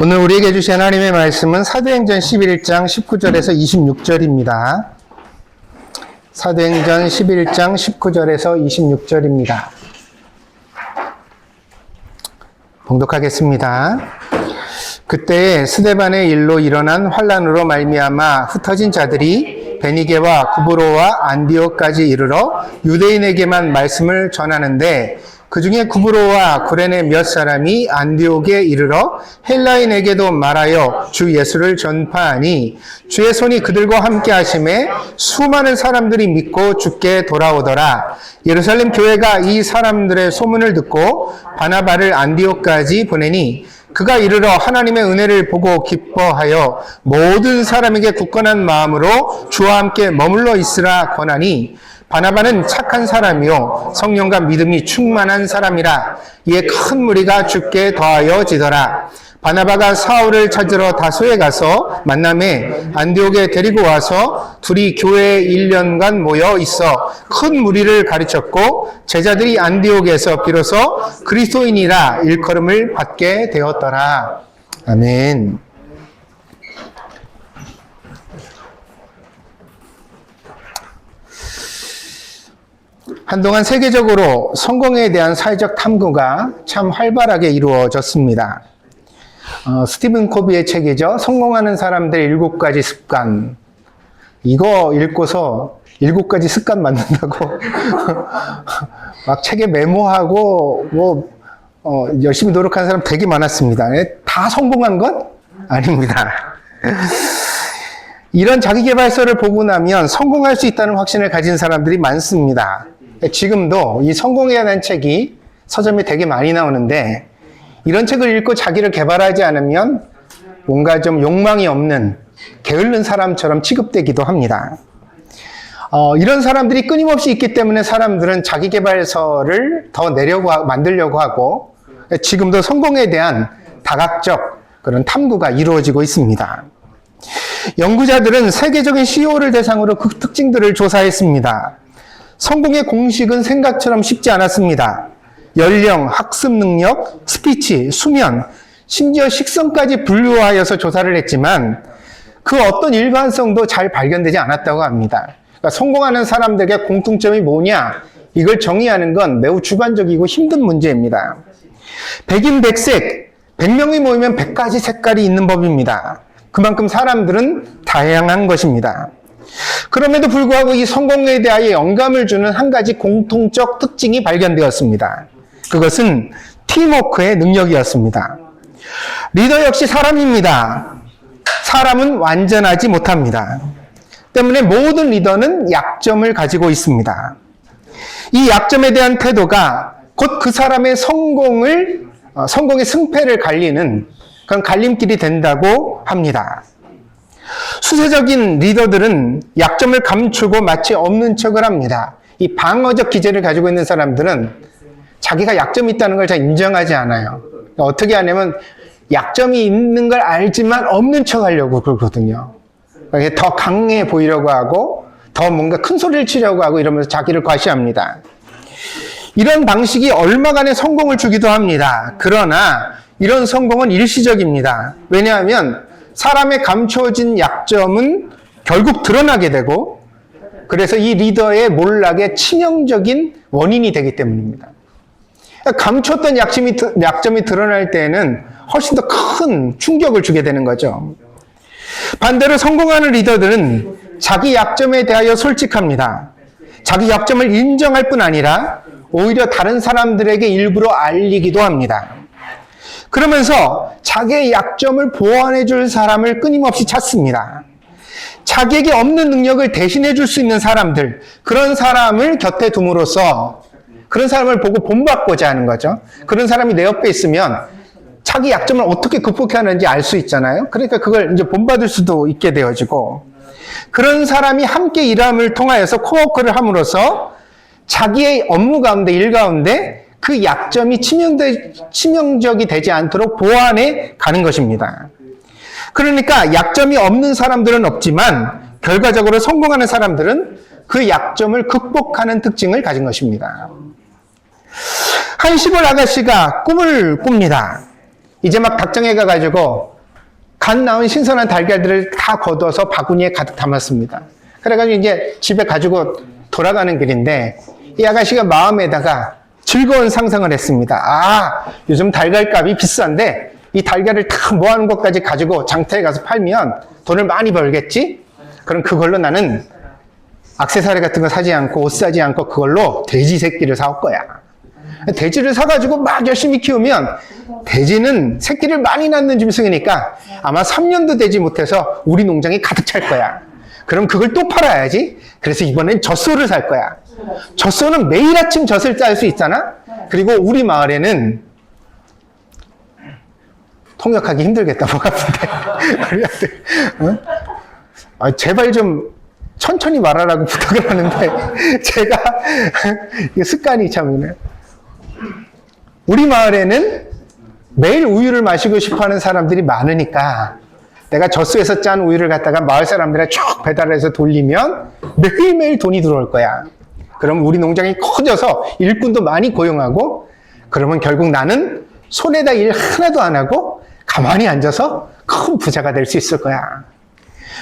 오늘 우리에게 주신 하나님의 말씀은 사도행전 11장 19절에서 26절입니다. 사도행전 11장 19절에서 26절입니다. 봉독하겠습니다. 그때 스데반의 일로 일어난 환란으로 말미암아 흩어진 자들이 베니게와 구브로와 안디옥까지 이르러 유대인에게만 말씀을 전하는데 그 중에 구브로와 구레네 몇 사람이 안디옥에 이르러 헬라인에게도 말하여 주 예수를 전파하니 주의 손이 그들과 함께 하심에 수많은 사람들이 믿고 주께 돌아오더라. 예루살렘 교회가 이 사람들의 소문을 듣고 바나바를 안디옥까지 보내니 그가 이르러 하나님의 은혜를 보고 기뻐하여 모든 사람에게 굳건한 마음으로 주와 함께 머물러 있으라 권하니 바나바는 착한 사람이요 성령과 믿음이 충만한 사람이라. 이에 큰 무리가 주께 더하여 지더라. 바나바가 사울을 찾으러 다소에 가서 만남에 안디옥에 데리고 와서 둘이 교회에 1년간 모여 있어 큰 무리를 가르쳤고 제자들이 안디옥에서 비로소 그리스도인이라 일컬음을 받게 되었더라. 아멘. 한동안 세계적으로 성공에 대한 사회적 탐구가 참 활발하게 이루어졌습니다. 스티븐 코비의 책이죠. 성공하는 사람들의 7가지 습관. 이거 읽고서 7가지 습관 만든다고 막 책에 메모하고 열심히 노력하는 사람 되게 많았습니다. 다 성공한 건 아닙니다. 이런 자기계발서를 보고 나면 성공할 수 있다는 확신을 가진 사람들이 많습니다. 지금도 이 성공에 대한 책이 서점에 되게 많이 나오는데 이런 책을 읽고 자기를 개발하지 않으면 뭔가 좀 욕망이 없는 게으른 사람처럼 취급되기도 합니다. 이런 사람들이 끊임없이 있기 때문에 사람들은 자기계발서를 더 만들려고 하고 지금도 성공에 대한 다각적 그런 탐구가 이루어지고 있습니다. 연구자들은 세계적인 CEO를 대상으로 그 특징들을 조사했습니다. 성공의 공식은 생각처럼 쉽지 않았습니다. 연령, 학습 능력, 스피치, 수면, 심지어 식성까지 분류하여서 조사를 했지만 그 어떤 일관성도 잘 발견되지 않았다고 합니다. 그러니까 성공하는 사람들에게 공통점이 뭐냐? 이걸 정의하는 건 매우 주관적이고 힘든 문제입니다. 백인, 백색, 100명이 모이면 100가지 색깔이 있는 법입니다. 그만큼 사람들은 다양한 것입니다. 그럼에도 불구하고 이 성공에 대하여 영감을 주는 한 가지 공통적 특징이 발견되었습니다. 그것은 팀워크의 능력이었습니다. 리더 역시 사람입니다. 사람은 완전하지 못합니다. 때문에 모든 리더는 약점을 가지고 있습니다. 이 약점에 대한 태도가 곧 그 사람의 성공의 승패를 갈리는 그런 갈림길이 된다고 합니다. 수세적인 리더들은 약점을 감추고 마치 없는 척을 합니다. 이 방어적 기제를 가지고 있는 사람들은 자기가 약점이 있다는 걸 잘 인정하지 않아요. 어떻게 하냐면 약점이 있는 걸 알지만 없는 척 하려고 그러거든요. 더 강해 보이려고 하고 더 뭔가 큰 소리를 치려고 하고 이러면서 자기를 과시합니다. 이런 방식이 얼마간의 성공을 주기도 합니다. 그러나 이런 성공은 일시적입니다. 왜냐하면 사람의 감춰진 약점은 결국 드러나게 되고 그래서 이 리더의 몰락의 치명적인 원인이 되기 때문입니다. 감췄던 약점이 드러날 때에는 훨씬 더 큰 충격을 주게 되는 거죠. 반대로 성공하는 리더들은 자기 약점에 대하여 솔직합니다. 자기 약점을 인정할 뿐 아니라 오히려 다른 사람들에게 일부러 알리기도 합니다. 그러면서 자기의 약점을 보완해 줄 사람을 끊임없이 찾습니다. 자기에게 없는 능력을 대신해 줄 수 있는 사람들, 그런 사람을 곁에 둠으로써 그런 사람을 보고 본받고자 하는 거죠. 그런 사람이 내 옆에 있으면 자기 약점을 어떻게 극복하는지 알 수 있잖아요. 그러니까 그걸 이제 본받을 수도 있게 되어지고 그런 사람이 함께 일함을 통하여서 코워크를 함으로써 자기의 업무 가운데, 일 가운데 그 약점이 치명적이 되지 않도록 보완해 가는 것입니다. 그러니까 약점이 없는 사람들은 없지만 결과적으로 성공하는 사람들은 그 약점을 극복하는 특징을 가진 것입니다. 한 시골 아가씨가 꿈을 꿉니다. 이제 막 닭장에 가가지고 갓 나온 신선한 달걀들을 다 걷어서 바구니에 가득 담았습니다. 그래가지고 이제 집에 가지고 돌아가는 길인데 이 아가씨가 마음에다가 즐거운 상상을 했습니다. 아, 요즘 달걀값이 비싼데 이 달걀을 다 모아놓은 것까지 가지고 장터에 가서 팔면 돈을 많이 벌겠지? 그럼 그걸로 나는 액세서리 같은 거 사지 않고 옷 사지 않고 그걸로 돼지 새끼를 사올 거야. 돼지를 사가지고 막 열심히 키우면 돼지는 새끼를 많이 낳는 짐승이니까 아마 3년도 되지 못해서 우리 농장이 가득 찰 거야. 그럼 그걸 또 팔아야지. 그래서 이번엔 젖소를 살 거야. 젖소는 매일 아침 젖을 짤 수 있잖아. 그리고 우리 마을에는 통역하기 힘들겠다. 뭐 같은데. 어? 아, 제발 좀 천천히 말하라고 부탁을 하는데 제가 습관이 참 우리 마을에는 매일 우유를 마시고 싶어하는 사람들이 많으니까 내가 젖소에서 짠 우유를 갖다가 마을 사람들에 쭉 배달해서 돌리면 매일매일 돈이 들어올 거야. 그럼 우리 농장이 커져서 일꾼도 많이 고용하고 그러면 결국 나는 손에다 일 하나도 안 하고 가만히 앉아서 큰 부자가 될 수 있을 거야.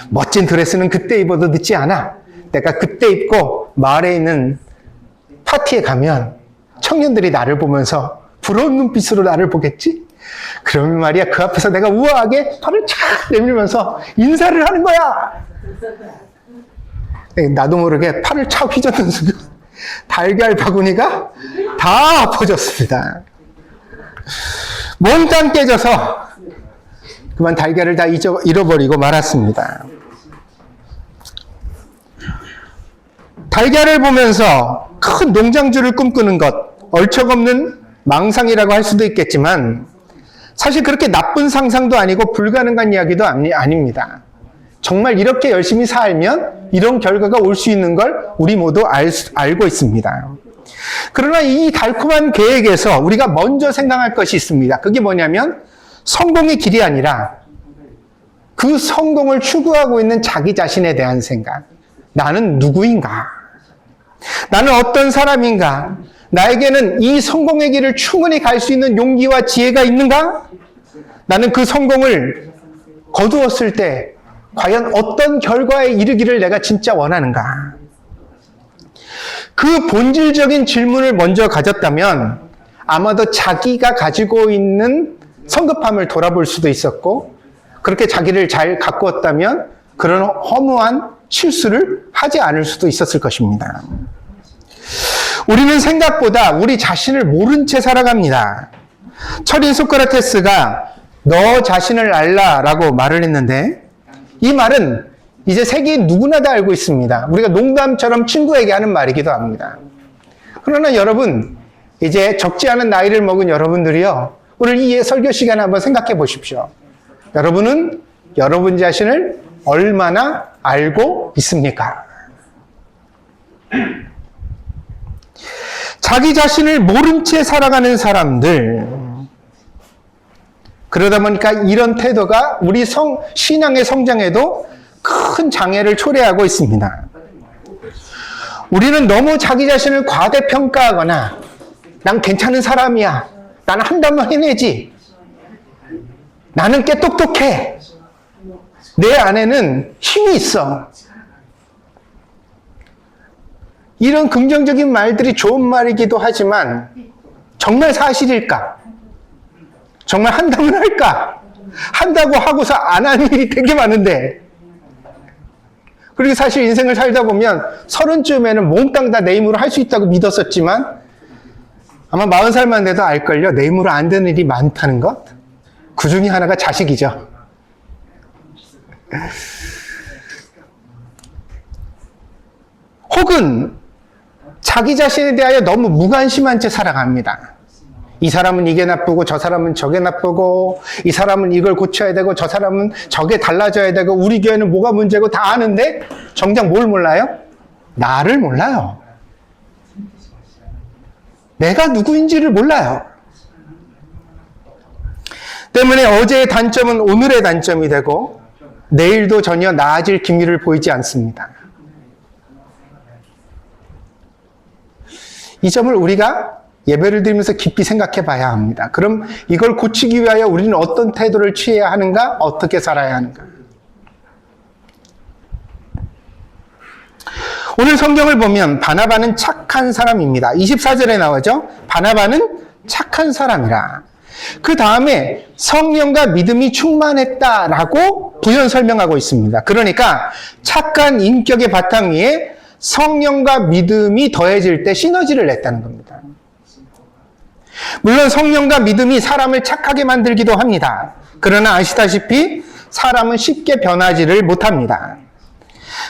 멋진 드레스는 그때 입어도 늦지 않아. 내가 그때 입고 마을에 있는 파티에 가면 청년들이 나를 보면서 부러운 눈빛으로 나를 보겠지? 그러면 말이야 그 앞에서 내가 우아하게 팔을 착 내밀면서 인사를 하는 거야. 나도 모르게 팔을 착 휘젓는 순간 달걀 바구니가 다 엎어졌습니다. 몽땅 깨져서 그만 달걀을 다 잃어버리고 말았습니다. 달걀을 보면서 큰 농장주를 꿈꾸는 것, 얼척없는 망상이라고 할 수도 있겠지만 사실 그렇게 나쁜 상상도 아니고 불가능한 이야기도 아닙니다. 정말 이렇게 열심히 살면 이런 결과가 올 수 있는 걸 우리 모두 알고 있습니다. 그러나 이 달콤한 계획에서 우리가 먼저 생각할 것이 있습니다. 그게 뭐냐면 성공의 길이 아니라 그 성공을 추구하고 있는 자기 자신에 대한 생각. 나는 누구인가? 나는 어떤 사람인가? 나에게는 이 성공의 길을 충분히 갈 수 있는 용기와 지혜가 있는가? 나는 그 성공을 거두었을 때 과연 어떤 결과에 이르기를 내가 진짜 원하는가? 그 본질적인 질문을 먼저 가졌다면 아마도 자기가 가지고 있는 성급함을 돌아볼 수도 있었고 그렇게 자기를 잘 가꾸었다면 그런 허무한 실수를 하지 않을 수도 있었을 것입니다. 우리는 생각보다 우리 자신을 모른 채 살아갑니다. 철인 소크라테스가 너 자신을 알라라고 말을 했는데 이 말은 이제 세계 누구나 다 알고 있습니다. 우리가 농담처럼 친구에게 하는 말이기도 합니다. 그러나 여러분, 이제 적지 않은 나이를 먹은 여러분들이요. 오늘 이 설교 시간에 한번 생각해 보십시오. 여러분은 여러분 자신을 얼마나 알고 있습니까? 자기 자신을 모른 채 살아가는 사람들. 그러다 보니까 이런 태도가 우리 신앙의 성장에도 큰 장애를 초래하고 있습니다. 우리는 너무 자기 자신을 과대평가하거나 난 괜찮은 사람이야. 나는 한다면 해내지. 나는 꽤 똑똑해. 내 안에는 힘이 있어. 이런 긍정적인 말들이 좋은 말이기도 하지만 정말 사실일까? 정말 한다면 할까? 한다고 하고서 안 하는 일이 되게 많은데 그리고 사실 인생을 살다 보면 30쯤에는 몽땅 다 내 힘으로 할 수 있다고 믿었었지만 아마 40살만 돼도 알걸요. 내 힘으로 안 되는 일이 많다는 것. 그 중에 하나가 자식이죠. 혹은 자기 자신에 대하여 너무 무관심한 채 살아갑니다. 이 사람은 이게 나쁘고 저 사람은 저게 나쁘고 이 사람은 이걸 고쳐야 되고 저 사람은 저게 달라져야 되고 우리 교회는 뭐가 문제고 다 아는데 정작 뭘 몰라요? 나를 몰라요. 내가 누구인지를 몰라요. 때문에 어제의 단점은 오늘의 단점이 되고 내일도 전혀 나아질 기미를 보이지 않습니다. 이 점을 우리가 예배를 드리면서 깊이 생각해 봐야 합니다. 그럼 이걸 고치기 위하여 우리는 어떤 태도를 취해야 하는가? 어떻게 살아야 하는가? 오늘 성경을 보면 바나바는 착한 사람입니다. 24절에 나오죠. 바나바는 착한 사람이라. 그 다음에 성령과 믿음이 충만했다라고 부연 설명하고 있습니다. 그러니까 착한 인격의 바탕 위에 성령과 믿음이 더해질 때 시너지를 냈다는 겁니다. 물론 성령과 믿음이 사람을 착하게 만들기도 합니다. 그러나 아시다시피 사람은 쉽게 변하지를 못합니다.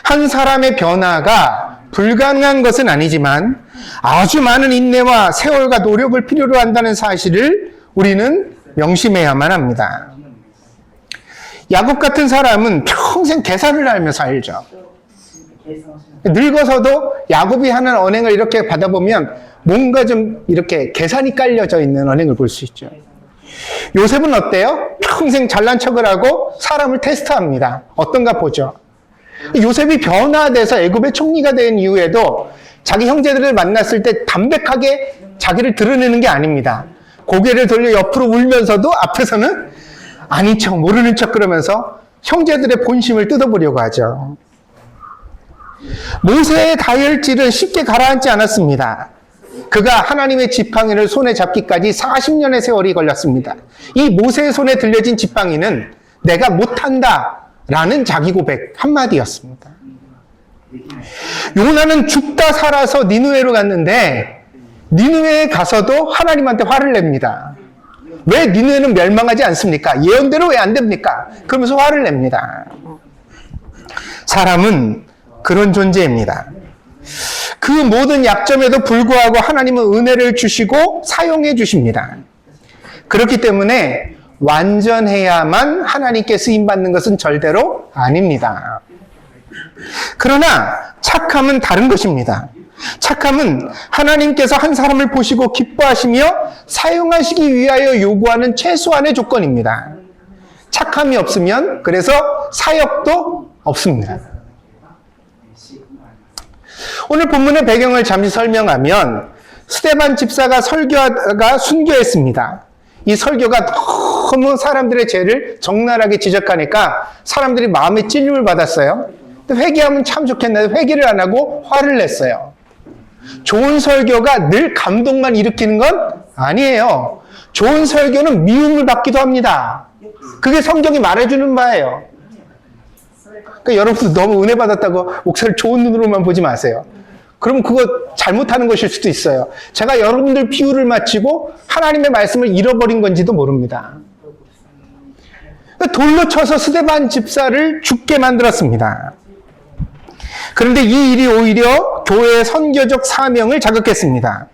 한 사람의 변화가 불가능한 것은 아니지만 아주 많은 인내와 세월과 노력을 필요로 한다는 사실을 우리는 명심해야만 합니다. 야곱 같은 사람은 평생 계산을 알며 살죠. 늙어서도 야곱이 하는 언행을 이렇게 받아보면 뭔가 좀 이렇게 계산이 깔려져 있는 언행을 볼 수 있죠. 요셉은 어때요? 평생 잘난 척을 하고 사람을 테스트합니다. 어떤가 보죠. 요셉이 변화돼서 애굽의 총리가 된 이후에도 자기 형제들을 만났을 때 담백하게 자기를 드러내는 게 아닙니다. 고개를 돌려 옆으로 울면서도 앞에서는 아닌 척 모르는 척 그러면서 형제들의 본심을 뜯어보려고 하죠. 모세의 다혈질은 쉽게 가라앉지 않았습니다. 그가 하나님의 지팡이를 손에 잡기까지 40년의 세월이 걸렸습니다. 이 모세의 손에 들려진 지팡이는 내가 못한다 라는 자기 고백 한마디였습니다. 요나는 죽다 살아서 니느웨로 갔는데 니느웨에 가서도 하나님한테 화를 냅니다. 왜 니느웨는 멸망하지 않습니까? 예언대로 왜 안 됩니까? 그러면서 화를 냅니다. 사람은 그런 존재입니다. 그 모든 약점에도 불구하고 하나님은 은혜를 주시고 사용해 주십니다. 그렇기 때문에 완전해야만 하나님께 쓰임받는 것은 절대로 아닙니다. 그러나 착함은 다른 것입니다. 착함은 하나님께서 한 사람을 보시고 기뻐하시며 사용하시기 위하여 요구하는 최소한의 조건입니다. 착함이 없으면 그래서 사역도 없습니다. 오늘 본문의 배경을 잠시 설명하면 스데반 집사가 설교하다가 순교했습니다. 이 설교가 너무 사람들의 죄를 적나라하게 지적하니까 사람들이 마음에 찔림을 받았어요. 회개하면 참 좋겠는데 회개를 안 하고 화를 냈어요. 좋은 설교가 늘 감동만 일으키는 건 아니에요. 좋은 설교는 미움을 받기도 합니다. 그게 성경이 말해주는 바예요. 그러니까 여러분도 너무 은혜 받았다고 목사를 좋은 눈으로만 보지 마세요. 그럼 그거 잘못하는 것일 수도 있어요. 제가 여러분들 비유를 마치고 하나님의 말씀을 잃어버린 건지도 모릅니다. 돌로 쳐서 스데반 집사를 죽게 만들었습니다. 그런데 이 일이 오히려 교회의 선교적 사명을 자극했습니다.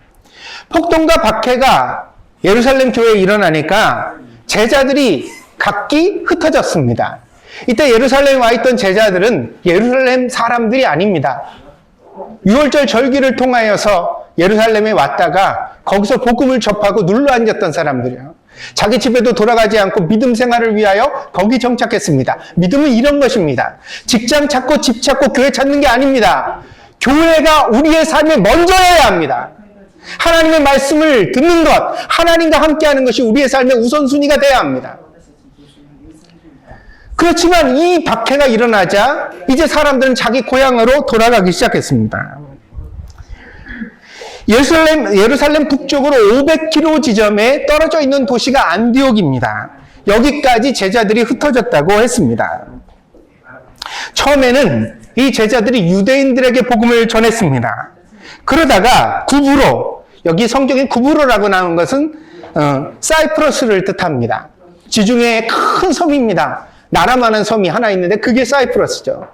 폭동과 박해가 예루살렘 교회에 일어나니까 제자들이 각기 흩어졌습니다. 이때 예루살렘에 와 있던 제자들은 예루살렘 사람들이 아닙니다. 6월절 절기를 통하여서 예루살렘에 왔다가 거기서 복음을 접하고 눌러 앉았던 사람들이에요. 자기 집에도 돌아가지 않고 믿음 생활을 위하여 거기 정착했습니다. 믿음은 이런 것입니다. 직장 찾고 집 찾고 교회 찾는 게 아닙니다. 교회가 우리의 삶에 먼저여야 합니다. 하나님의 말씀을 듣는 것, 하나님과 함께하는 것이 우리의 삶의 우선순위가 돼야 합니다. 그렇지만 이 박해가 일어나자 이제 사람들은 자기 고향으로 돌아가기 시작했습니다. 예루살렘 북쪽으로 500km 지점에 떨어져 있는 도시가 안디옥입니다. 여기까지 제자들이 흩어졌다고 했습니다. 처음에는 이 제자들이 유대인들에게 복음을 전했습니다. 그러다가 구브로, 여기 성경에 구브로라고 나온 것은 사이프러스를 뜻합니다. 지중해의 큰 섬입니다. 나라만한 섬이 하나 있는데 그게 사이프러스죠.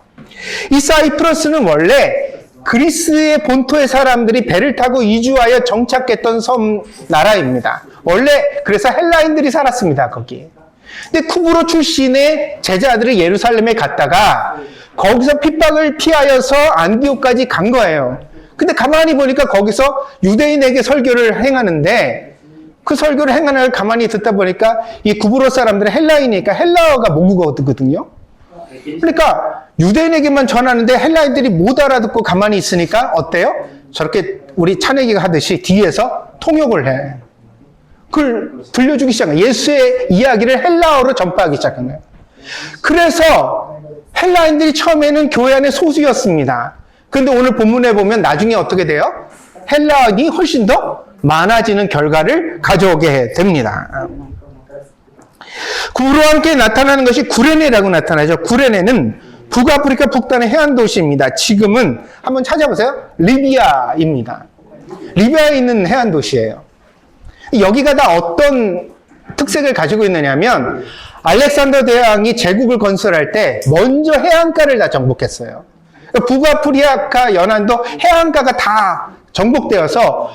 이 사이프러스는 원래 그리스의 본토의 사람들이 배를 타고 이주하여 정착했던 섬 나라입니다. 원래 그래서 헬라인들이 살았습니다. 거기. 근데 쿠브로 출신의 제자들이 예루살렘에 갔다가 거기서 핍박을 피하여서 안디옥까지 간 거예요. 근데 가만히 보니까 거기서 유대인에게 설교를 행하는데 그 설교를 행하는 걸 가만히 듣다 보니까 이 구브로 사람들은 헬라인이니까 헬라어가 모국어거든요. 그러니까 유대인에게만 전하는데 헬라인들이 못 알아듣고 가만히 있으니까 어때요? 저렇게 우리 차내기가 하듯이 뒤에서 통역을 해. 그걸 들려주기 시작해. 예수의 이야기를 헬라어로 전파하기 시작한 거예요. 그래서 헬라인들이 처음에는 교회 안에 소수였습니다. 그런데 오늘 본문에 보면 나중에 어떻게 돼요? 헬라인이 훨씬 더 많아지는 결과를 가져오게 됩니다. 구로 함께 나타나는 것이 구레네라고 나타나죠. 구레네는 북아프리카 북단의 해안 도시입니다. 지금은 한번 찾아보세요. 리비아입니다. 리비아에 있는 해안 도시예요. 여기가 다 어떤 특색을 가지고 있느냐면 알렉산더 대왕이 제국을 건설할 때 먼저 해안가를 다 정복했어요. 북아프리카 연안도 해안가가 다 정복되어서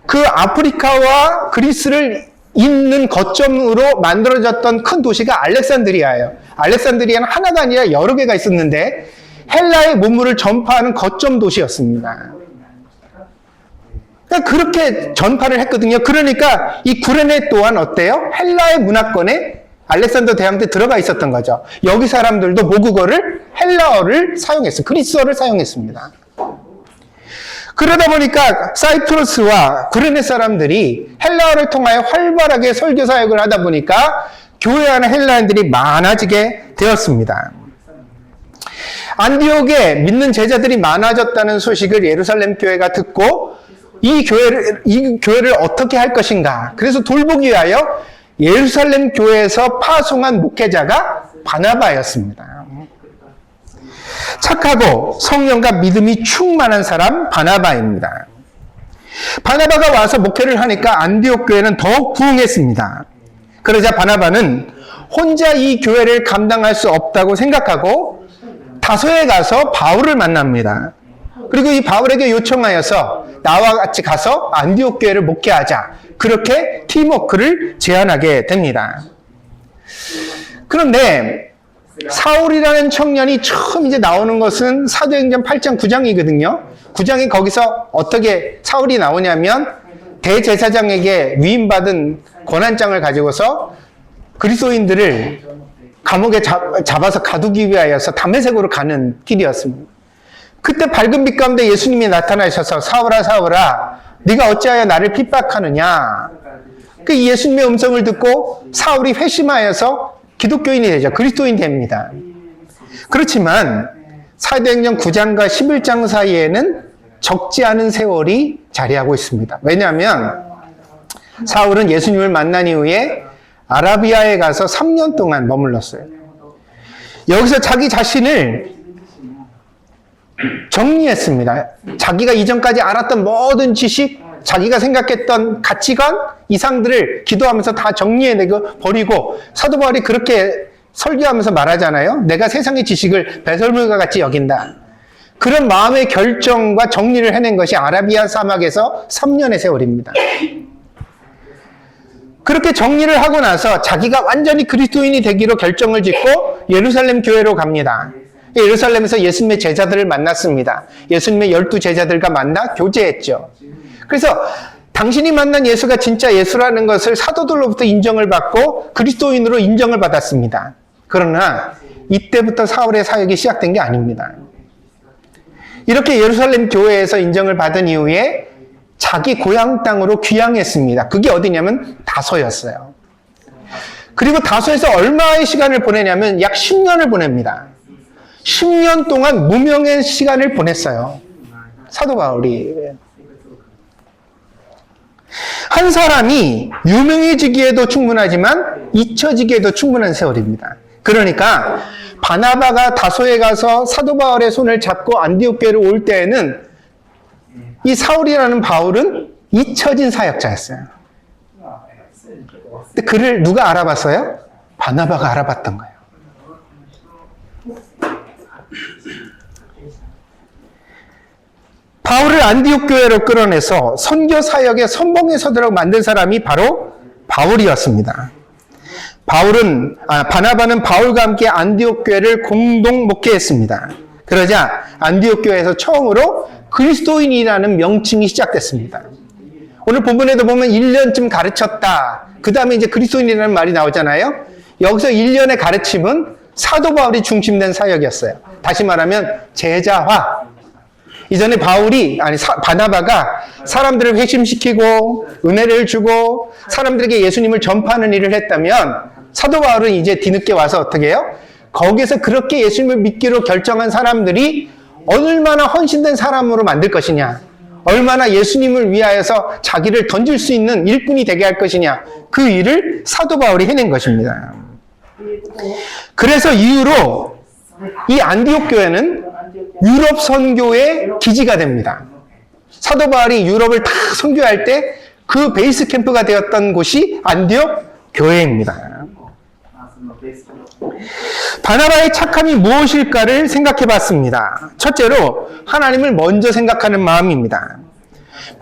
그 아프리카와 그리스를 잇는 거점으로 만들어졌던 큰 도시가 알렉산드리아예요. 알렉산드리아는 하나가 아니라 여러 개가 있었는데 헬라의 문물을 전파하는 거점 도시였습니다. 그러니까 그렇게 전파를 했거든요. 그러니까 이 구레네 또한 어때요? 헬라의 문화권에 알렉산더 대왕 때 들어가 있었던 거죠. 여기 사람들도 모국어를 헬라어를 사용했어요. 그리스어를 사용했습니다. 그러다 보니까 사이프러스와 구레네 사람들이 헬라어를 통하여 활발하게 설교 사역을 하다 보니까 교회 안에 헬라인들이 많아지게 되었습니다. 안디옥에 믿는 제자들이 많아졌다는 소식을 예루살렘 교회가 듣고 이 교회를 어떻게 할 것인가. 그래서 돌보기 위하여 예루살렘 교회에서 파송한 목회자가 바나바였습니다. 착하고 성령과 믿음이 충만한 사람 바나바입니다. 바나바가 와서 목회를 하니까 안디옥 교회는 더욱 부흥했습니다. 그러자 바나바는 혼자 이 교회를 감당할 수 없다고 생각하고 다소에 가서 바울을 만납니다. 그리고 이 바울에게 요청하여서 나와 같이 가서 안디옥 교회를 목회하자. 그렇게 팀워크를 제안하게 됩니다. 그런데 사울이라는 청년이 처음 이제 나오는 것은 사도행전 8장 9장이거든요. 9장에 거기서 어떻게 사울이 나오냐면 대제사장에게 위임받은 권한장을 가지고서 그리스도인들을 감옥에 잡아서 가두기 위하여서 다메섹으로 가는 길이었습니다. 그때 밝은 빛 가운데 예수님이 나타나셔서 사울아 사울아 네가 어찌하여 나를 핍박하느냐. 그 예수님의 음성을 듣고 사울이 회심하여서 기독교인이 되죠. 그리스도인이 됩니다. 그렇지만 사도행전 9장과 11장 사이에는 적지 않은 세월이 자리하고 있습니다. 왜냐하면 사울은 예수님을 만난 이후에 아라비아에 가서 3년 동안 머물렀어요. 여기서 자기 자신을 정리했습니다. 자기가 이전까지 알았던 모든 지식, 자기가 생각했던 가치관, 이상들을 기도하면서 다 정리해내고 버리고 사도 바울이 그렇게 설교하면서 말하잖아요. 내가 세상의 지식을 배설물과 같이 여긴다. 그런 마음의 결정과 정리를 해낸 것이 아라비아 사막에서 3년의 세월입니다. 그렇게 정리를 하고 나서 자기가 완전히 그리스도인이 되기로 결정을 짓고 예루살렘 교회로 갑니다. 예루살렘에서 예수님의 제자들을 만났습니다. 예수님의 12제자들과 만나 교제했죠. 그래서 당신이 만난 예수가 진짜 예수라는 것을 사도들로부터 인정을 받고 그리스도인으로 인정을 받았습니다. 그러나 이때부터 사울의 사역이 시작된 게 아닙니다. 이렇게 예루살렘 교회에서 인정을 받은 이후에 자기 고향 땅으로 귀향했습니다. 그게 어디냐면 다소였어요. 그리고 다소에서 얼마의 시간을 보내냐면 약 10년을 보냅니다. 10년 동안 무명의 시간을 보냈어요. 사도 바울이. 한 사람이 유명해지기에도 충분하지만 잊혀지기에도 충분한 세월입니다. 그러니까 바나바가 다소에 가서 사도 바울의 손을 잡고 안디옥 교회를 올 때에는 이 사울이라는 바울은 잊혀진 사역자였어요. 근데 그를 누가 알아봤어요? 바나바가 알아봤던 거예요. 바울을 안디옥 교회로 끌어내서 선교 사역의 선봉에 서도록 만든 사람이 바로 바울이었습니다. 바나바는 바울과 함께 안디옥 교회를 공동 목회했습니다. 그러자 안디옥 교회에서 처음으로 그리스도인이라는 명칭이 시작됐습니다. 오늘 본문에도 보면 1년쯤 가르쳤다. 그 다음에 이제 그리스도인이라는 말이 나오잖아요. 여기서 1년의 가르침은 사도 바울이 중심된 사역이었어요. 다시 말하면 제자화. 이전에 바나바가 사람들을 회심시키고 은혜를 주고 사람들에게 예수님을 전파하는 일을 했다면 사도 바울은 이제 뒤늦게 와서 어떻게 해요? 거기에서 그렇게 예수님을 믿기로 결정한 사람들이 얼마나 헌신된 사람으로 만들 것이냐, 얼마나 예수님을 위하여서 자기를 던질 수 있는 일꾼이 되게 할 것이냐, 그 일을 사도 바울이 해낸 것입니다. 그래서 이후로 이 안디옥 교회는 유럽 선교의 기지가 됩니다. 사도 바울이 유럽을 다 선교할 때 그 베이스 캠프가 되었던 곳이 안디옥 교회입니다. 바나바의 착함이 무엇일까를 생각해 봤습니다. 첫째로 하나님을 먼저 생각하는 마음입니다.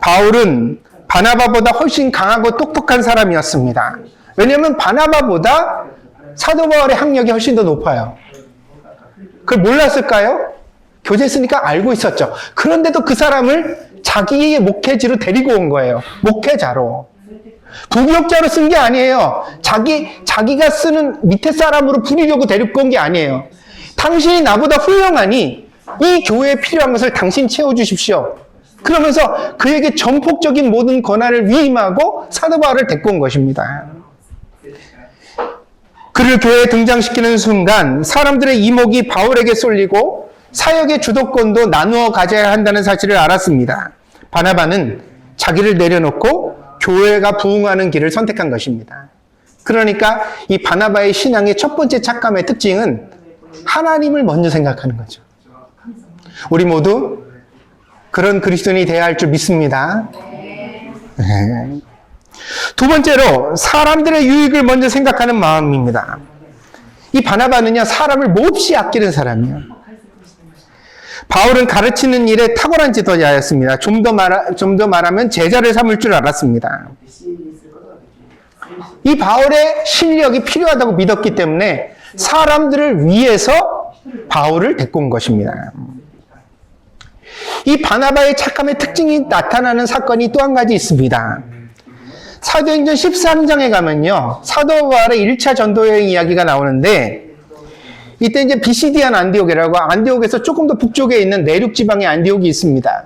바울은 바나바보다 훨씬 강하고 똑똑한 사람이었습니다. 왜냐하면 바나바보다 사도 바울의 학력이 훨씬 더 높아요. 그걸 몰랐을까요? 교제했으니까 알고 있었죠. 그런데도 그 사람을 자기의 목회지로 데리고 온 거예요. 목회자로. 부교육자로 쓴 게 아니에요. 자기가 쓰는 밑에 사람으로 부리려고 데리고 온 게 아니에요. 당신이 나보다 훌륭하니 이 교회에 필요한 것을 당신 채워주십시오. 그러면서 그에게 전폭적인 모든 권한을 위임하고 사도 바울을 데리고 온 것입니다. 그를 교회에 등장시키는 순간 사람들의 이목이 바울에게 쏠리고 사역의 주도권도 나누어 가져야 한다는 사실을 알았습니다. 바나바는 자기를 내려놓고 교회가 부흥하는 길을 선택한 것입니다. 그러니까 이 바나바의 신앙의 첫 번째 착감의 특징은 하나님을 먼저 생각하는 거죠. 우리 모두 그런 그리스도인이 되어야 할 줄 믿습니다. 네. 두 번째로 사람들의 유익을 먼저 생각하는 마음입니다. 이 바나바는요, 사람을 몹시 아끼는 사람이에요. 바울은 가르치는 일에 탁월한 지도자였습니다. 좀 더 말하면 제자를 삼을 줄 알았습니다. 이 바울의 실력이 필요하다고 믿었기 때문에 사람들을 위해서 바울을 데리고 온 것입니다. 이 바나바의 착함의 특징이 나타나는 사건이 또 한 가지 있습니다. 사도행전 13장에 가면요, 사도 바울의 1차 전도여행 이야기가 나오는데, 이때 이제 비시디안 안디옥이라고 안디옥에서 조금 더 북쪽에 있는 내륙 지방의 안디옥이 있습니다.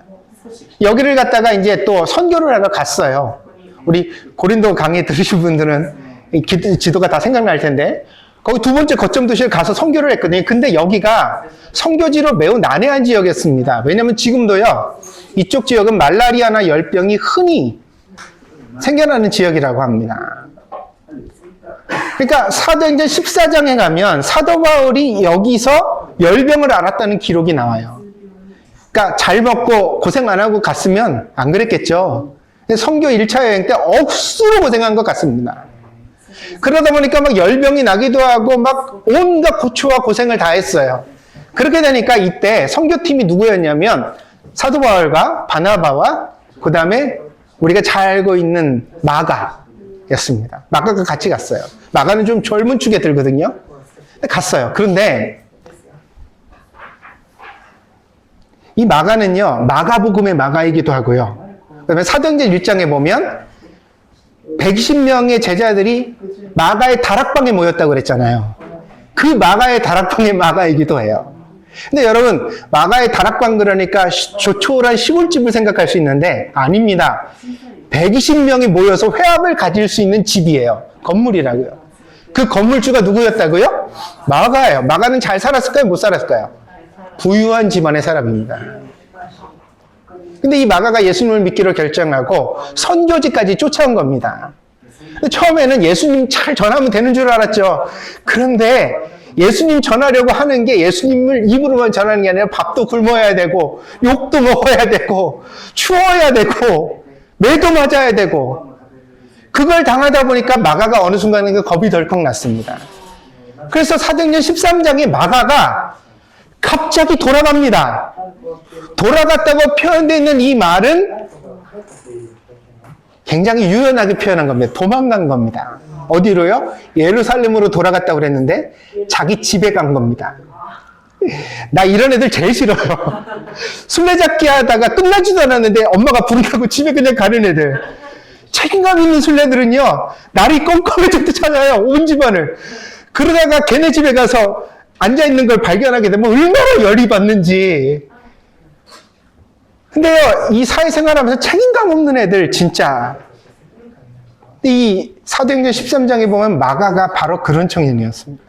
여기를 갔다가 이제 또 선교를 하러 갔어요. 우리 고린도 강의 들으신 분들은 지도가 다 생각날 텐데, 거기 두 번째 거점 도시를 가서 선교를 했거든요. 근데 여기가 선교지로 매우 난해한 지역이었습니다. 왜냐면 지금도요, 이쪽 지역은 말라리아나 열병이 흔히 생겨나는 지역이라고 합니다. 그러니까 사도행전 14장에 가면 사도 바울이 여기서 열병을 앓았다는 기록이 나와요. 그러니까 잘 먹고 고생 안 하고 갔으면 안 그랬겠죠. 선교 1차 여행 때 억수로 고생한 것 같습니다. 그러다 보니까 막 열병이 나기도 하고 막 온갖 고초와 고생을 다 했어요. 그렇게 되니까 이때 선교팀이 누구였냐면 사도 바울과 바나바와 그 다음에 우리가 잘 알고 있는 마가였습니다. 마가가 같이 갔어요. 마가는 좀 젊은 축에 들거든요. 갔어요. 그런데 이 마가는요, 마가복음의 마가이기도 하고요. 그다음에 사도행전 1장에 보면 120명의 제자들이 마가의 다락방에 모였다고 그랬잖아요. 그 마가의 다락방의 마가이기도 해요. 근데 여러분, 마가의 다락방 그러니까 조촐한 시골집을 생각할 수 있는데 아닙니다. 120명이 모여서 회합을 가질 수 있는 집이에요. 건물이라고요. 그 건물주가 누구였다고요? 마가예요. 마가는 잘 살았을까요? 못 살았을까요? 부유한 집안의 사람입니다. 근데 이 마가가 예수님을 믿기로 결정하고 선교지까지 쫓아온 겁니다. 처음에는 예수님 잘 전하면 되는 줄 알았죠. 그런데 예수님 전하려고 하는 게 예수님을 입으로만 전하는 게 아니라 밥도 굶어야 되고 욕도 먹어야 되고 추워야 되고 매도 맞아야 되고 그걸 당하다 보니까 마가가 어느 순간에 겁이 덜컥 났습니다. 그래서 사도행전 13장에 마가가 갑자기 돌아갑니다. 돌아갔다고 표현되어 있는 이 말은 굉장히 유연하게 표현한 겁니다. 도망간 겁니다. 어디로요? 예루살렘으로 돌아갔다고 그랬는데 자기 집에 간 겁니다. 나 이런 애들 제일 싫어요. 술래잡기 하다가 끝나지도 않았는데 엄마가 부르라고 집에 그냥 가는 애들. 책임감 있는 술래들은요, 날이 껌껌해질 때 찾아요. 온 집안을. 그러다가 걔네 집에 가서 앉아있는 걸 발견하게 되면 얼마나 열이 받는지. 근데요, 이 사회생활 하면서 책임감 없는 애들, 진짜. 이 사도행전 13장에 보면 마가가 바로 그런 청년이었습니다.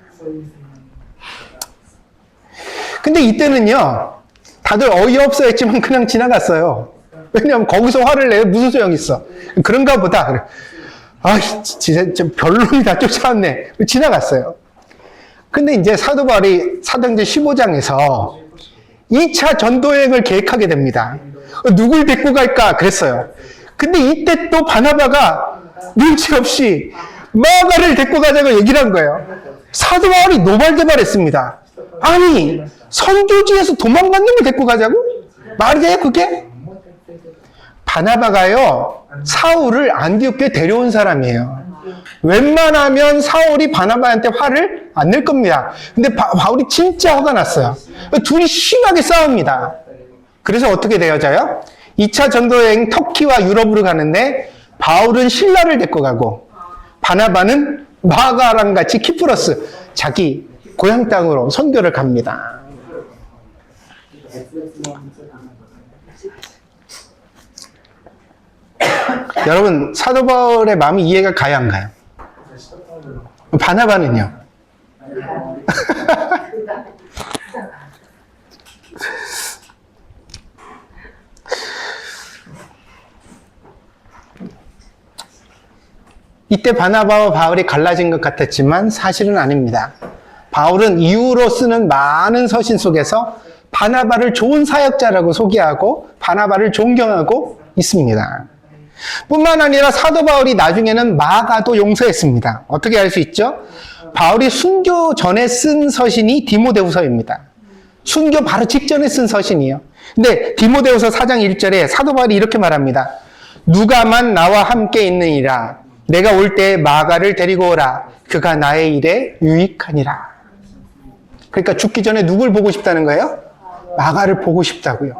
근데 이때는요, 다들 어이없어 했지만 그냥 지나갔어요. 왜냐하면 거기서 화를 내요. 무슨 소용이 있어. 그런가 보다. 그래. 아, 진짜 별론이 다 쫓아왔네. 지나갔어요. 근데 이제 사도 바울이 사도행전 15장에서 2차 전도여행을 계획하게 됩니다. 누굴 데리고 갈까? 그랬어요. 근데 이때 또 바나바가 눈치 없이 마가를 데리고 가자고 얘기를 한 거예요. 사도 바울이 노발대발했습니다. 아니, 선교지에서 도망간 놈을 데리고 가자고? 말이 돼요, 그게? 바나바가요, 사울을 안디옥에 데려온 사람이에요. 웬만하면 사울이 바나바한테 화를 안 낼 겁니다. 근데 바울이 진짜 화가 났어요. 둘이 심하게 싸웁니다. 그래서 어떻게 되어져요? 2차 전도여행 터키와 유럽으로 가는데 바울은 신라를 데리고 가고 바나바는 마가랑 같이 키프로스, 자기 고향 땅으로 선교를 갑니다. 여러분, 사도 바울의 마음이 이해가 가요, 안 가요? 바나바는요? 이때 바나바와 바울이 갈라진 것 같았지만 사실은 아닙니다. 바울은 이후로 쓰는 많은 서신 속에서 바나바를 좋은 사역자라고 소개하고 바나바를 존경하고 있습니다. 뿐만 아니라 사도 바울이 나중에는 마가도 용서했습니다. 어떻게 알 수 있죠? 바울이 순교 전에 쓴 서신이 디모데후서입니다. 순교 바로 직전에 쓴 서신이에요. 근데 디모데후서 4장 1절에 사도 바울이 이렇게 말합니다. 누가만 나와 함께 있느니라. 내가 올 때 마가를 데리고 오라. 그가 나의 일에 유익하니라. 그러니까 죽기 전에 누굴 보고 싶다는 거예요? 마가를 보고 싶다고요.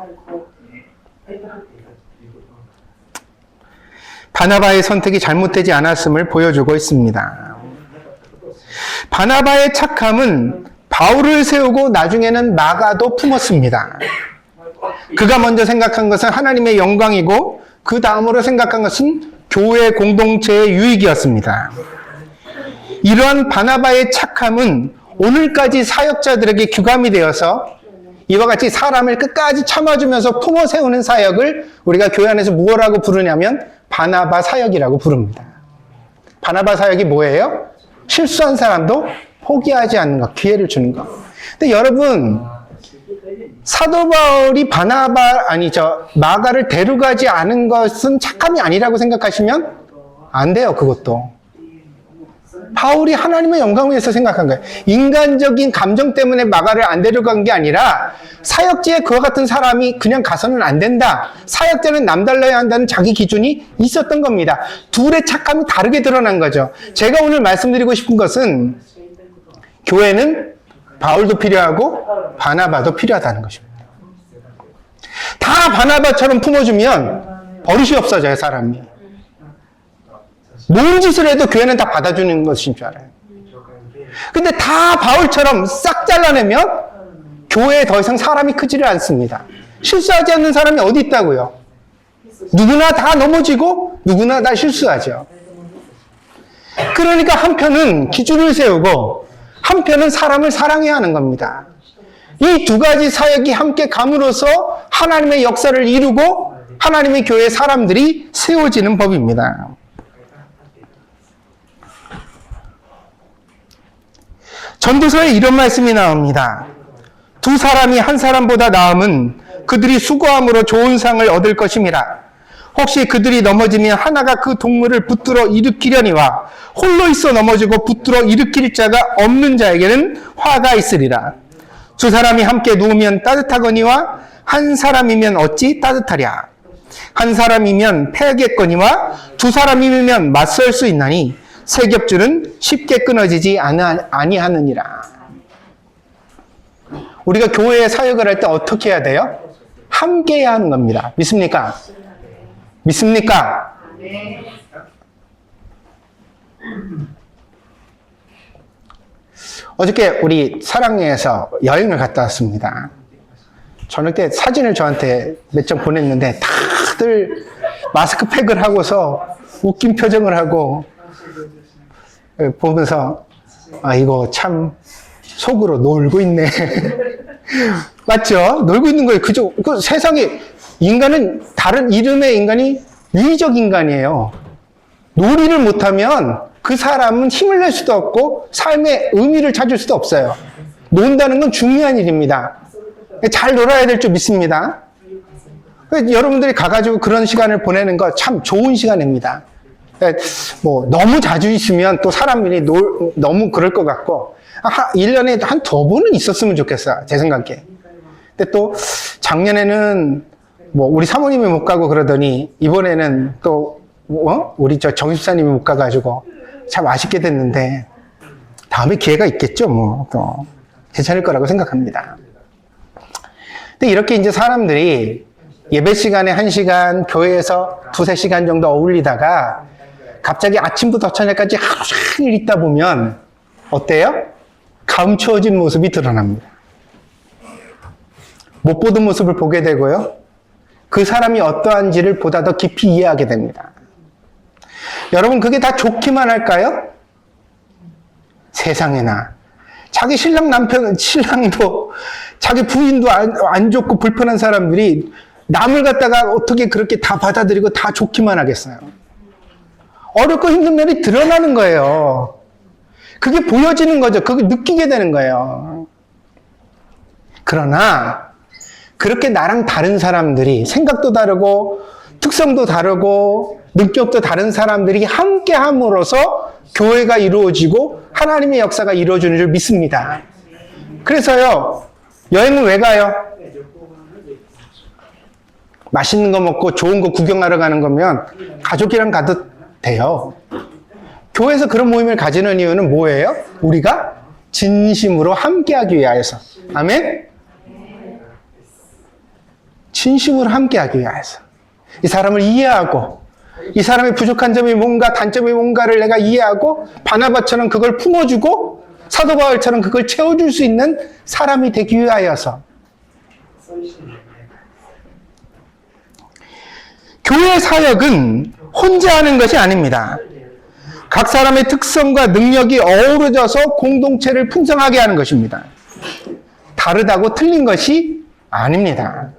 바나바의 선택이 잘못되지 않았음을 보여주고 있습니다. 바나바의 착함은 바울을 세우고 나중에는 마가도 품었습니다. 그가 먼저 생각한 것은 하나님의 영광이고 그 다음으로 생각한 것은 교회 공동체의 유익이었습니다. 이러한 바나바의 착함은 오늘까지 사역자들에게 규감이 되어서 이와 같이 사람을 끝까지 참아주면서 품어 세우는 사역을 우리가 교회 안에서 무엇라고 부르냐면 바나바 사역이라고 부릅니다. 바나바 사역이 뭐예요? 실수한 사람도 포기하지 않는 것, 기회를 주는 것. 근데 여러분, 사도 바울이 마가를 데려가지 않은 것은 착함이 아니라고 생각하시면 안 돼요, 그것도. 바울이 하나님의 영광을 위해서 생각한 거예요. 인간적인 감정 때문에 마가를 안 데려간 게 아니라 사역지에 그와 같은 사람이 그냥 가서는 안 된다. 사역자는 남달라야 한다는 자기 기준이 있었던 겁니다. 둘의 착함이 다르게 드러난 거죠. 제가 오늘 말씀드리고 싶은 것은 교회는 바울도 필요하고 바나바도 필요하다는 것입니다. 다 바나바처럼 품어주면 버릇이 없어져요, 사람이. 뭔 짓을 해도 교회는 다 받아주는 것인 줄 알아요. 근데 다 바울처럼 싹 잘라내면 교회에 더 이상 사람이 크지를 않습니다. 실수하지 않는 사람이 어디 있다고요? 누구나 다 넘어지고 누구나 다 실수하죠. 그러니까 한편은 기준을 세우고 한편은 사람을 사랑해야 하는 겁니다. 이 두 가지 사역이 함께 감으로써 하나님의 역사를 이루고 하나님의 교회 사람들이 세워지는 법입니다. 전도서에 이런 말씀이 나옵니다. 두 사람이 한 사람보다 나음은 그들이 수고함으로 좋은 상을 얻을 것임이라. 혹시 그들이 넘어지면 하나가 그 동물을 붙들어 일으키려니와 홀로 있어 넘어지고 붙들어 일으킬 자가 없는 자에게는 화가 있으리라. 두 사람이 함께 누우면 따뜻하거니와 한 사람이면 어찌 따뜻하랴. 한 사람이면 패하겠거니와 두 사람이면 맞설 수 있나니 세 겹줄은 쉽게 끊어지지 아니하느니라. 우리가 교회에 사역을 할 때 어떻게 해야 돼요? 함께 해야 하는 겁니다. 믿습니까? 믿습니까? 네. 어저께 우리 사랑리에서 여행을 갔다 왔습니다. 저녁 때 사진을 저한테 몇 장 보냈는데 다들 마스크팩을 하고서 웃긴 표정을 하고 보면서 아 이거 참 속으로 놀고 있네. 맞죠? 놀고 있는 거예요. 그죠? 그 세상에 인간은 다른 이름의 인간이 유의적 인간이에요. 놀이를 못하면 그 사람은 힘을 낼 수도 없고 삶의 의미를 찾을 수도 없어요. 논다는 건 중요한 일입니다. 잘 놀아야 될 줄 믿습니다. 여러분들이 가가지고 그런 시간을 보내는 거 참 좋은 시간입니다. 뭐 너무 자주 있으면 또 사람들이 너무 그럴 것 같고 1년에 한 2번은 있었으면 좋겠어요. 제 생각에. 근데 또 작년에는 뭐 우리 사모님이 못 가고 그러더니 이번에는 또 우리 정집사님이 못 가가지고 참 아쉽게 됐는데 다음에 기회가 있겠죠. 뭐 또 괜찮을 거라고 생각합니다. 근데 이렇게 이제 사람들이 예배 시간에 1시간, 교회에서 2-3시간 정도 어울리다가 갑자기 아침부터 저녁까지 하루 종일 있다 보면 어때요? 감추어진 모습이 드러납니다. 못 보던 모습을 보게 되고요. 그 사람이 어떠한지를 보다 더 깊이 이해하게 됩니다. 여러분 그게 다 좋기만 할까요? 세상에나 자기 신랑도 자기 부인도 안 좋고 불편한 사람들이 남을 갖다가 어떻게 그렇게 다 받아들이고 다 좋기만 하겠어요. 어렵고 힘든 면이 드러나는 거예요. 그게 보여지는 거죠. 그게 느끼게 되는 거예요. 그러나 그렇게 나랑 다른 사람들이 생각도 다르고 특성도 다르고 능력도 다른 사람들이 함께 함으로써 교회가 이루어지고 하나님의 역사가 이루어지는 줄 믿습니다. 그래서요, 여행은 왜 가요? 맛있는 거 먹고 좋은 거 구경하러 가는 거면 가족이랑 가도 돼요. 교회에서 그런 모임을 가지는 이유는 뭐예요? 우리가 진심으로 함께하기 위하여서. 아멘? 진심으로 함께하기 위하여서. 이 사람을 이해하고 이 사람의 부족한 점이 뭔가 단점이 뭔가를 내가 이해하고 바나바처럼 그걸 품어주고 사도 바울처럼 그걸 채워줄 수 있는 사람이 되기 위하여서. 교회 사역은 혼자 하는 것이 아닙니다. 각 사람의 특성과 능력이 어우러져서 공동체를 풍성하게 하는 것입니다. 다르다고 틀린 것이 아닙니다.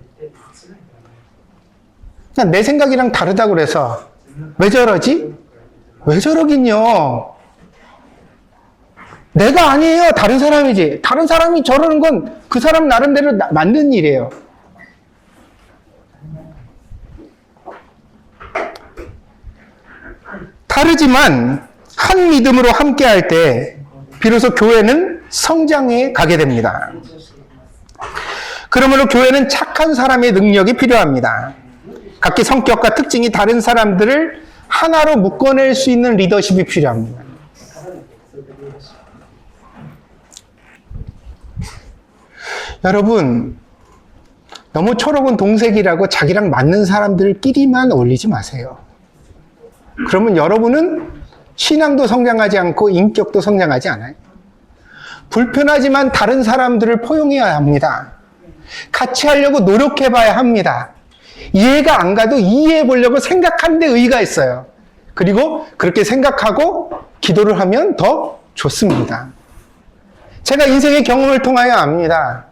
내 생각이랑 다르다고 그래서 왜 저러지? 왜 저러긴요? 내가 아니에요. 다른 사람이지. 다른 사람이 저러는 건 그 사람 나름대로 맞는 일이에요. 다르지만 한 믿음으로 함께할 때 비로소 교회는 성장해 가게 됩니다. 그러므로 교회는 착한 사람의 능력이 필요합니다. 각기 성격과 특징이 다른 사람들을 하나로 묶어낼 수 있는 리더십이 필요합니다. 여러분, 너무 초록은 동색이라고 자기랑 맞는 사람들끼리만 어울리지 마세요. 그러면 여러분은 신앙도 성장하지 않고 인격도 성장하지 않아요. 불편하지만 다른 사람들을 포용해야 합니다. 같이 하려고 노력해봐야 합니다. 이해가 안 가도 이해해 보려고 생각하는 데 의의가 있어요. 그리고 그렇게 생각하고 기도를 하면 더 좋습니다. 제가 인생의 경험을 통하여 압니다.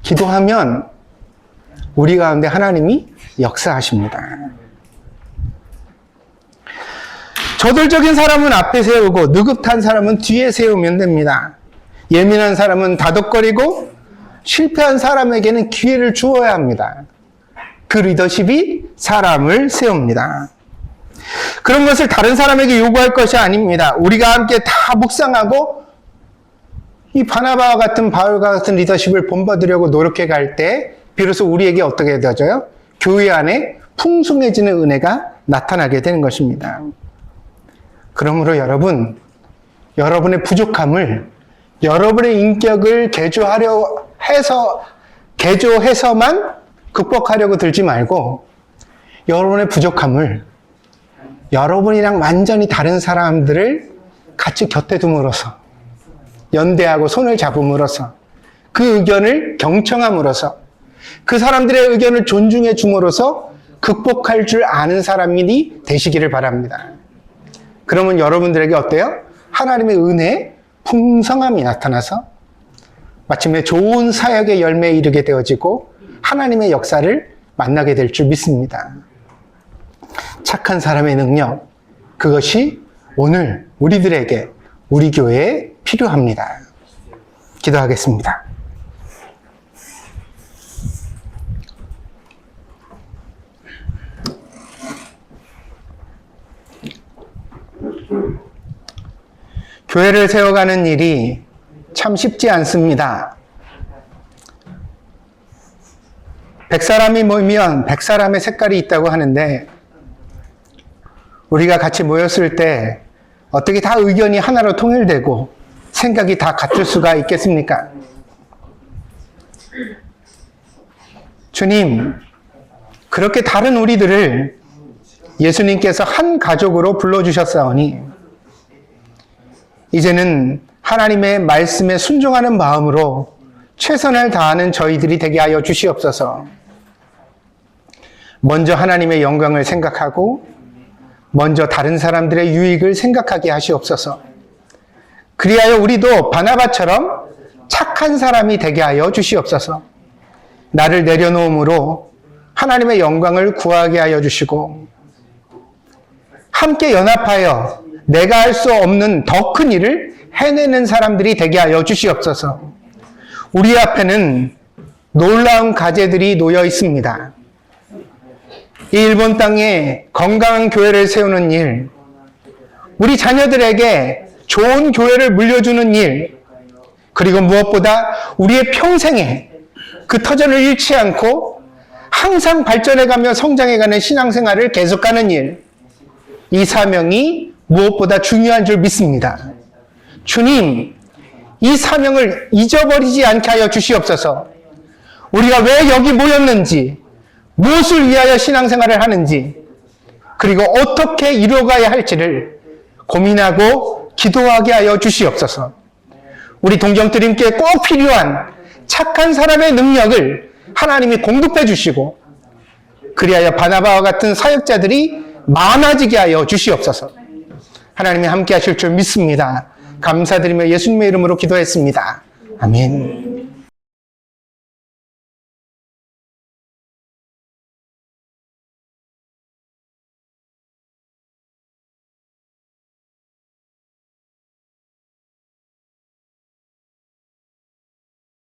기도하면 우리 가운데 하나님이 역사하십니다. 저돌적인 사람은 앞에 세우고 느긋한 사람은 뒤에 세우면 됩니다. 예민한 사람은 다독거리고 실패한 사람에게는 기회를 주어야 합니다. 그 리더십이 사람을 세웁니다. 그런 것을 다른 사람에게 요구할 것이 아닙니다. 우리가 함께 다 묵상하고 이 바나바와 같은 바울과 같은 리더십을 본받으려고 노력해 갈 때 비로소 우리에게 어떻게 되어져요? 교회 안에 풍성해지는 은혜가 나타나게 되는 것입니다. 그러므로 여러분, 여러분의 부족함을 여러분의 인격을 개조해서만 극복하려고 들지 말고 여러분의 부족함을 여러분이랑 완전히 다른 사람들을 같이 곁에 둠으로써 연대하고 손을 잡음으로써 그 의견을 경청함으로써 그 사람들의 의견을 존중해 줌으로써 극복할 줄 아는 사람이 되시기를 바랍니다. 그러면 여러분들에게 어때요? 하나님의 은혜, 풍성함이 나타나서 마침내 좋은 사역의 열매에 이르게 되어지고 하나님의 역사를 만나게 될 줄 믿습니다. 착한 사람의 능력, 그것이 오늘 우리들에게, 우리 교회에 필요합니다. 기도하겠습니다. 교회를 세워가는 일이 참 쉽지 않습니다. 100사람이 모이면 100사람의 색깔이 있다고 하는데 우리가 같이 모였을 때 어떻게 다 의견이 하나로 통일되고 생각이 다 같을 수가 있겠습니까? 주님, 그렇게 다른 우리들을 예수님께서 한 가족으로 불러주셨사오니 이제는 하나님의 말씀에 순종하는 마음으로 최선을 다하는 저희들이 되게 하여 주시옵소서. 먼저 하나님의 영광을 생각하고 먼저 다른 사람들의 유익을 생각하게 하시옵소서. 그리하여 우리도 바나바처럼 착한 사람이 되게 하여 주시옵소서. 나를 내려놓음으로 하나님의 영광을 구하게 하여 주시고 함께 연합하여 내가 할 수 없는 더 큰 일을 해내는 사람들이 되게 하여 주시옵소서. 우리 앞에는 놀라운 과제들이 놓여 있습니다. 이 일본 땅에 건강한 교회를 세우는 일, 우리 자녀들에게 좋은 교회를 물려주는 일, 그리고 무엇보다 우리의 평생에 그 터전을 잃지 않고 항상 발전해가며 성장해가는 신앙생활을 계속하는 일, 이 사명이 무엇보다 중요한 줄 믿습니다. 주님, 이 사명을 잊어버리지 않게 하여 주시옵소서. 우리가 왜 여기 모였는지, 무엇을 위하여 신앙생활을 하는지, 그리고 어떻게 이루어가야 할지를 고민하고 기도하게 하여 주시옵소서. 우리 동정드림께 꼭 필요한 착한 사람의 능력을 하나님이 공급해 주시고 그리하여 바나바와 같은 사역자들이 많아지게 하여 주시옵소서. 하나님이 함께 하실 줄 믿습니다. 감사드리며 예수님의 이름으로 기도했습니다. 아멘.